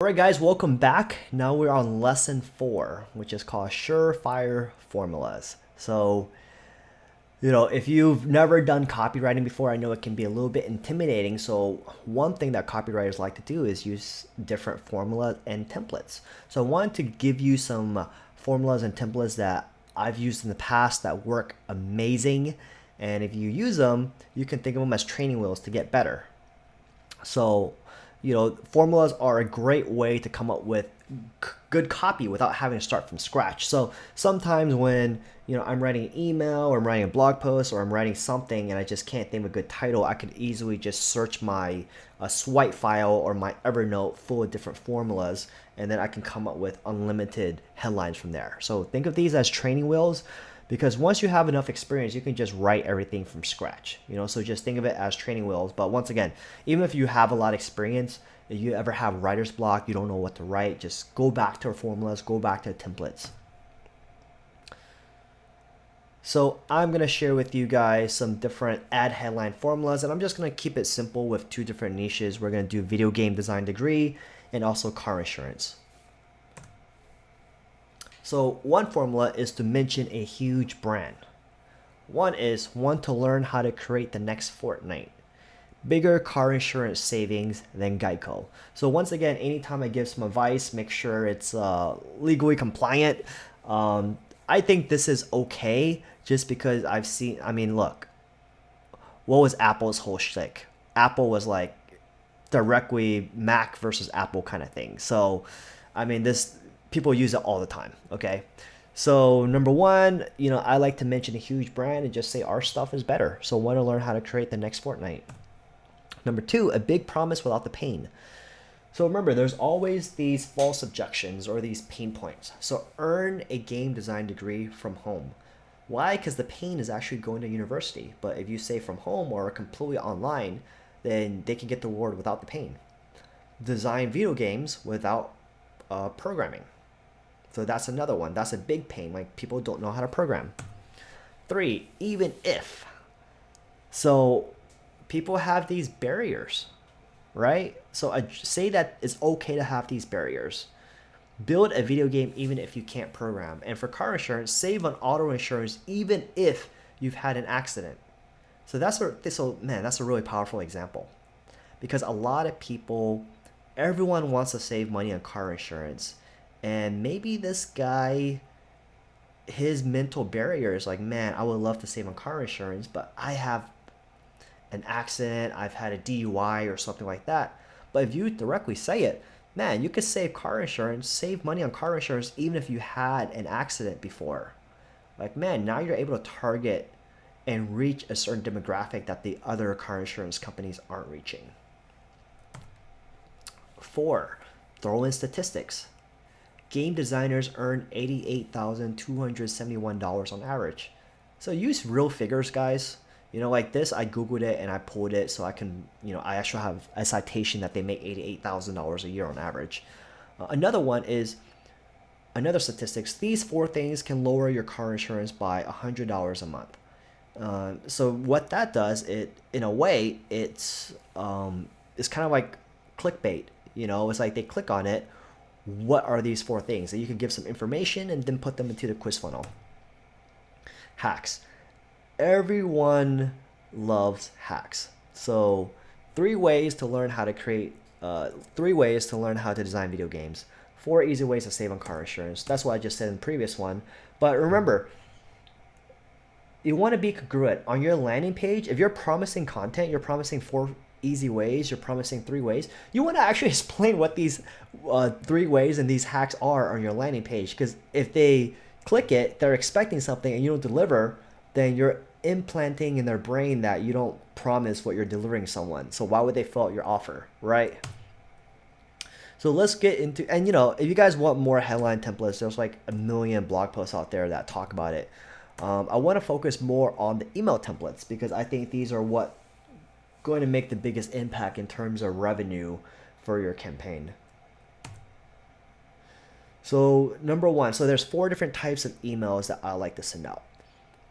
Alright guys, welcome back. Now we're on lesson 4, which is called Surefire Formulas. So, if you've never done copywriting before, I know it can be a little bit intimidating. So one thing that copywriters like to do is use different formulas and templates. So I wanted to give you some formulas and templates that I've used in the past that work amazing. And if you use them, you can think of them as training wheels to get better. So, formulas are a great way to come up with good copy without having to start from scratch. So sometimes when, I'm writing an email or I'm writing a blog post or I'm writing something and I just can't think of a good title, I could easily just search my swipe file or my Evernote full of different formulas, and then I can come up with unlimited headlines from there. So think of these as training wheels, because once you have enough experience, you can just write everything from scratch. So just think of it as training wheels. But once again, even if you have a lot of experience, if you ever have writer's block, you don't know what to write, just go back to our formulas, go back to templates. So I'm going to share with you guys some different ad headline formulas, and I'm just going to keep it simple with 2 different niches. We're going to do video game design degree and also car insurance. So one formula is to mention a huge brand. One is to learn how to create the next Fortnite. Bigger car insurance savings than Geico. So once again, anytime I give some advice, make sure it's legally compliant. I think this is okay just because I've seen, look, what was Apple's whole shtick? Apple was like directly Mac versus Apple kind of thing. So, people use it all the time, okay? So number 1, I like to mention a huge brand and just say our stuff is better. So want to learn how to create the next Fortnite. Number 2, a big promise without the pain. So remember, there's always these false objections or these pain points. So earn a game design degree from home. Why? Because the pain is actually going to university. But if you say from home or completely online, then they can get the award without the pain. Design video games without programming. So that's another one. That's a big pain. Like, people don't know how to program. 3, even if. So people have these barriers, right? So I say that it's okay to have these barriers. Build a video game even if you can't program. And for car insurance, save on auto insurance even if you've had an accident. So that's a really powerful example, because a lot of people, everyone wants to save money on car insurance. And maybe this guy, his mental barrier is like, man, I would love to save on car insurance, but I have an accident, I've had a DUI or something like that. But if you directly say it, man, you could save car insurance, save money on car insurance even if you had an accident before. Like, man, now you're able to target and reach a certain demographic that the other car insurance companies aren't reaching. 4, throw in statistics. Game designers earn $88,271 on average. So use real figures, guys. Like this, I Googled it and I pulled it so I can, I actually have a citation that they make $88,000 a year on average. Another one is, another statistics, these 4 things can lower your car insurance by $100 a month. So what that does, in a way, it's kind of like clickbait. It's like they click on it. What are these 4 things? And you can give some information and then put them into the quiz funnel. Hacks. Everyone loves hacks. So 3 ways to learn how to create, 3 ways to learn how to design video games. 4 easy ways to save on car insurance. That's what I just said in the previous one. But remember, you want to be congruent. On your landing page, if you're promising content, you're promising 4 easy ways, you're promising 3 ways, you want to actually explain what these 3 ways and these hacks are on your landing page. Because if they click it, they're expecting something and you don't deliver, then you're implanting in their brain that you don't promise what you're delivering someone. So why would they fill out your offer, right? So let's get into, and if you guys want more headline templates, there's like a million blog posts out there that talk about it. I want to focus more on the email templates because I think these are what going to make the biggest impact in terms of revenue for your campaign. So number 1, so there's 4 different types of emails that I like to send out.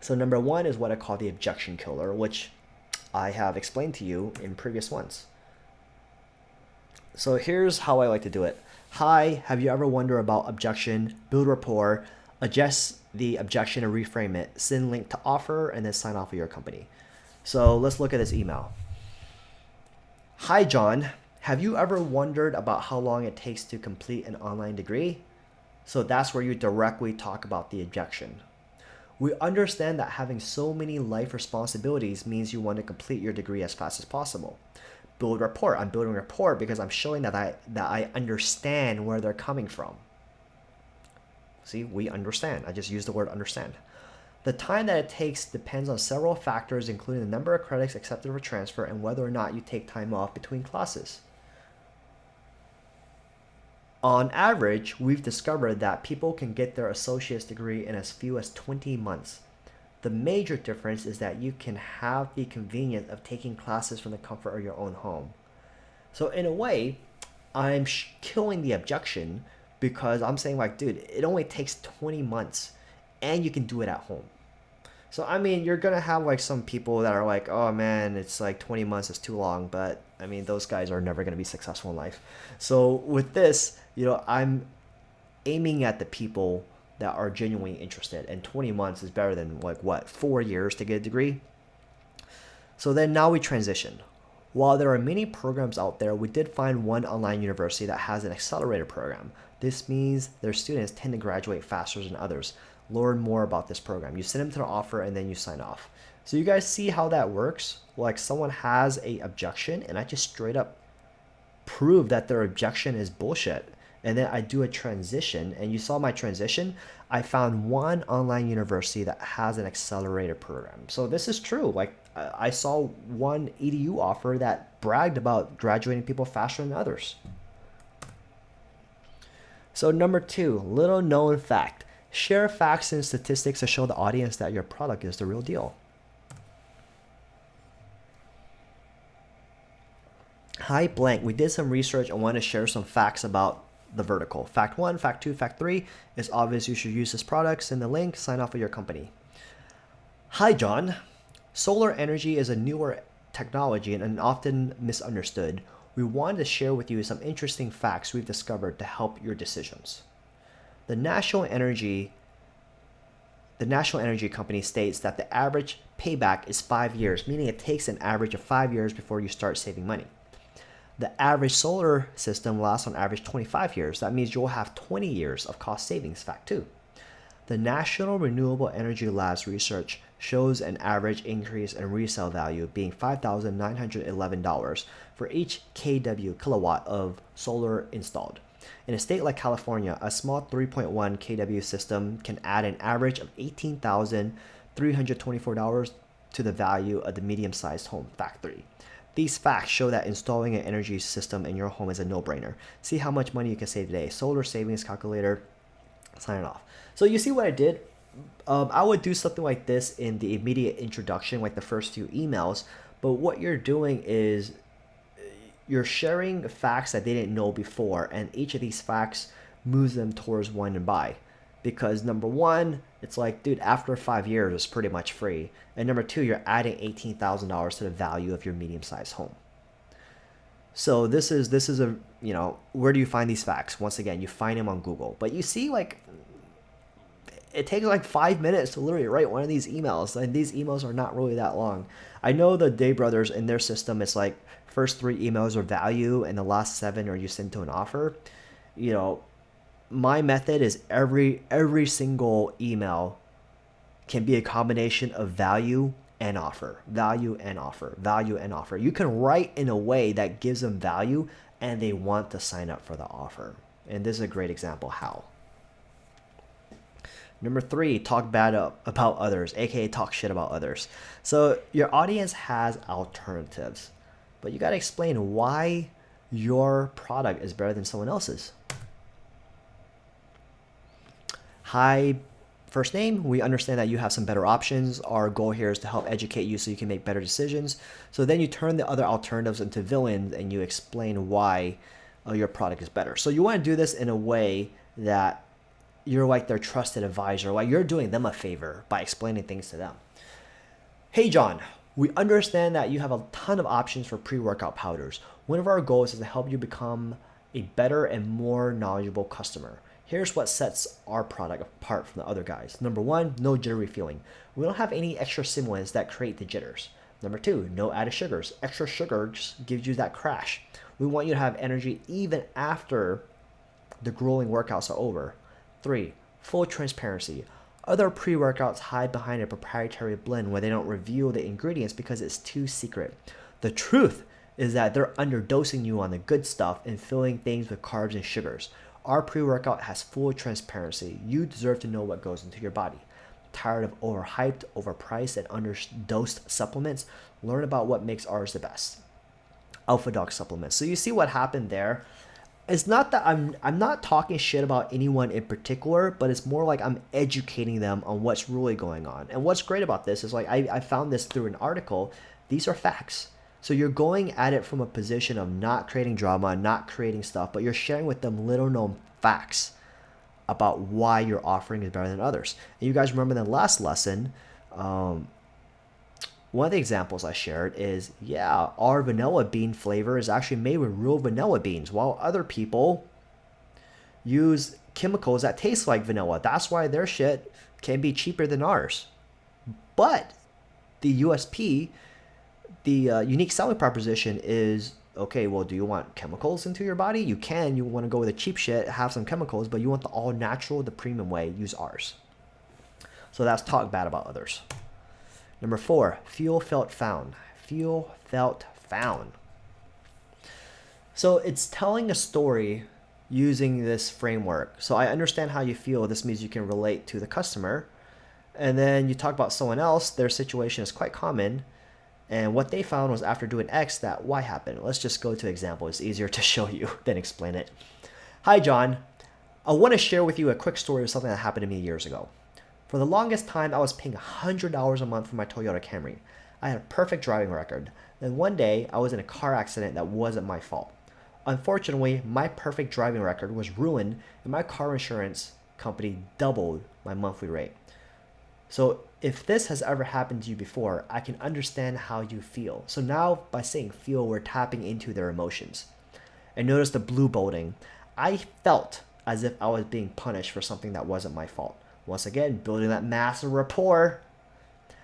So number 1 is what I call the objection killer, which I have explained to you in previous ones. So here's how I like to do it. Hi, have you ever wondered about objection, build rapport, adjust the objection and reframe it, send link to offer, and then sign off with your company. So let's look at this email. Hi, John. Have you ever wondered about how long it takes to complete an online degree? So that's where you directly talk about the objection. We understand that having so many life responsibilities means you want to complete your degree as fast as possible. Build rapport. I'm building rapport because I'm showing that I understand where they're coming from. See, we understand. I just used the word understand. The time that it takes depends on several factors, including the number of credits accepted for transfer and whether or not you take time off between classes. On average, we've discovered that people can get their associate's degree in as few as 20 months. The major difference is that you can have the convenience of taking classes from the comfort of your own home. So in a way, I'm killing the objection because I'm saying like, dude, it only takes 20 months and you can do it at home. So I mean, you're gonna have like some people that are like, oh man, it's like 20 months is too long, but I mean, those guys are never gonna be successful in life. So with this, I'm aiming at the people that are genuinely interested, and 20 months is better than like what, 4 years to get a degree. So then now we transition. While there are many programs out there, we did find one online university that has an accelerator program. This means their students tend to graduate faster than others. Learn more about this program. You send them to the offer and then you sign off. So you guys see how that works? Like someone has a objection and I just straight up prove that their objection is bullshit. And then I do a transition, and you saw my transition. I found one online university that has an accelerator program. So this is true. Like I saw one EDU offer that bragged about graduating people faster than others. So number 2, little known fact. Share facts and statistics to show the audience that your product is the real deal. Hi blank, we did some research and want to share some facts about the vertical. Fact 1, fact 2, fact 3. It's obvious you should use this product. Send the link, sign off with your company. Hi John. Solar energy is a newer technology and often misunderstood. We wanted to share with you some interesting facts we've discovered to help your decisions. The National Energy Company states that the average payback is 5 years, meaning it takes an average of 5 years before you start saving money. The average solar system lasts on average 25 years. That means you'll have 20 years of cost savings. Fact 2. The National Renewable Energy Lab's research shows an average increase in resale value being $5,911 for each kW kilowatt of solar installed. In a state like California, a small 3.1 kW system can add an average of $18,324 to the value of the medium-sized home. Fact 3. These facts show that installing an energy system in your home is a no-brainer. See how much money you can save today. Solar savings calculator. Sign it off. So you see what I did? I would do something like this in the immediate introduction, like the first few emails. But what you're doing is you're sharing facts that they didn't know before, and each of these facts moves them towards one and buy. Because number 1, it's like, dude, after 5 years, it's pretty much free. And number 2, you're adding $18,000 to the value of your medium-sized home. So this is a, where do you find these facts? Once again, you find them on Google. But you see, like, it takes like 5 minutes to literally write one of these emails. And these emails are not really that long. I know the Day Brothers in their system, it's like first 3 emails are value and the last 7 are you send to an offer. My method is every single email can be a combination of value and offer, value and offer, value and offer. You can write in a way that gives them value and they want to sign up for the offer. And this is a great example how. Number 3, talk bad about others, aka talk shit about others. So your audience has alternatives, but you got to explain why your product is better than someone else's. Hi, first name. We understand that you have some better options. Our goal here is to help educate you so you can make better decisions. So then you turn the other alternatives into villains and you explain why your product is better. So you want to do this in a way that you're like their trusted advisor, like you're doing them a favor by explaining things to them. Hey, John, we understand that you have a ton of options for pre-workout powders. One of our goals is to help you become a better and more knowledgeable customer. Here's what sets our product apart from the other guys. Number one, no jittery feeling. We don't have any extra stimulants that create the jitters. Number two, no added sugars. Extra sugars gives you that crash. We want you to have energy even after the grueling workouts are over. Three, full transparency. Other pre-workouts hide behind a proprietary blend where they don't reveal the ingredients because it's too secret. The truth is that they're underdosing you on the good stuff and filling things with carbs and sugars. Our pre-workout has full transparency. You deserve to know what goes into your body. Tired of overhyped, overpriced, and underdosed supplements? Learn about what makes ours the best. Alpha Dog supplements. So you see what happened there. It's not that I'm not talking shit about anyone in particular, but it's more like I'm educating them on what's really going on. And what's great about this is like I found this through an article. These are facts. So you're going at it from a position of not creating drama, not creating stuff, but you're sharing with them little known facts about why your offering is better than others. And you guys remember the last lesson, one of the examples I shared is, yeah, our vanilla bean flavor is actually made with real vanilla beans, while other people use chemicals that taste like vanilla. That's why their shit can be cheaper than ours. But the USP, the unique selling proposition is, okay, well, do you want chemicals into your body? You can. You want to go with the cheap shit, have some chemicals, but you want the all natural, the premium way, use ours. So that's talk bad about others. Number four, feel, felt, found. Feel, felt, found. So it's telling a story using this framework. So I understand how you feel. This means you can relate to the customer. And then you talk about someone else, their situation is quite common. And what they found was after doing X, that Y happened. Let's just go to an example. It's easier to show you than explain it. Hi, John. I want to share with you a quick story of something that happened to me years ago. For the longest time, I was paying $100 a month for my Toyota Camry. I had a perfect driving record. Then one day, I was in a car accident that wasn't my fault. Unfortunately, my perfect driving record was ruined and my car insurance company doubled my monthly rate. So if this has ever happened to you before, I can understand how you feel. So now by saying feel, we're tapping into their emotions. And notice the blue bolding. I felt as if I was being punished for something that wasn't my fault. Once again, building that massive rapport.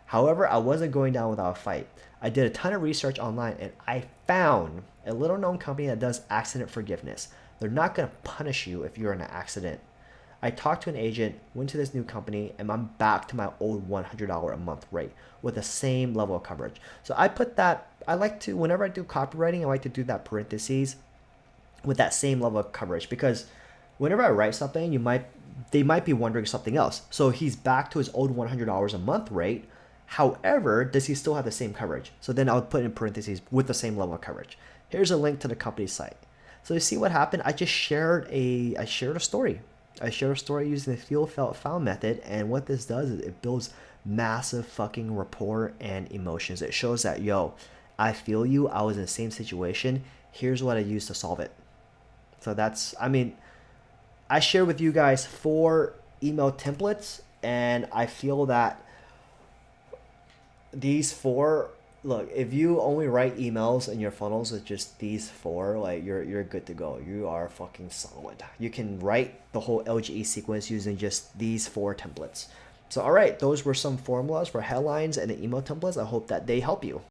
However, I wasn't going down without a fight. I did a ton of research online and I found a little known company that does accident forgiveness. They're not going to punish you if you're in an accident. I talked to an agent, went to this new company, and I'm back to my old $100 a month rate with the same level of coverage. So I put that, I like to, whenever I do copywriting, I like to do that parentheses with that same level of coverage, because whenever I write something, they might be wondering something else. So he's back to his old $100 a month rate. However, does he still have the same coverage? So then I would put in parentheses with the same level of coverage. Here's a link to the company's site. So you see what happened? I shared a story. I shared a story using the feel, felt, found method, and what this does is it builds massive fucking rapport and emotions. It shows that, yo, I feel you. I was in the same situation. Here's what I used to solve it. So that's, I mean, I shared with you guys 4 email templates, and I feel that these 4, look, if you only write emails in your funnels with just these 4, like you're good to go. You are fucking solid. You can write the whole LGE sequence using just these 4 templates. So all right, those were some formulas for headlines and the email templates. I hope that they help you.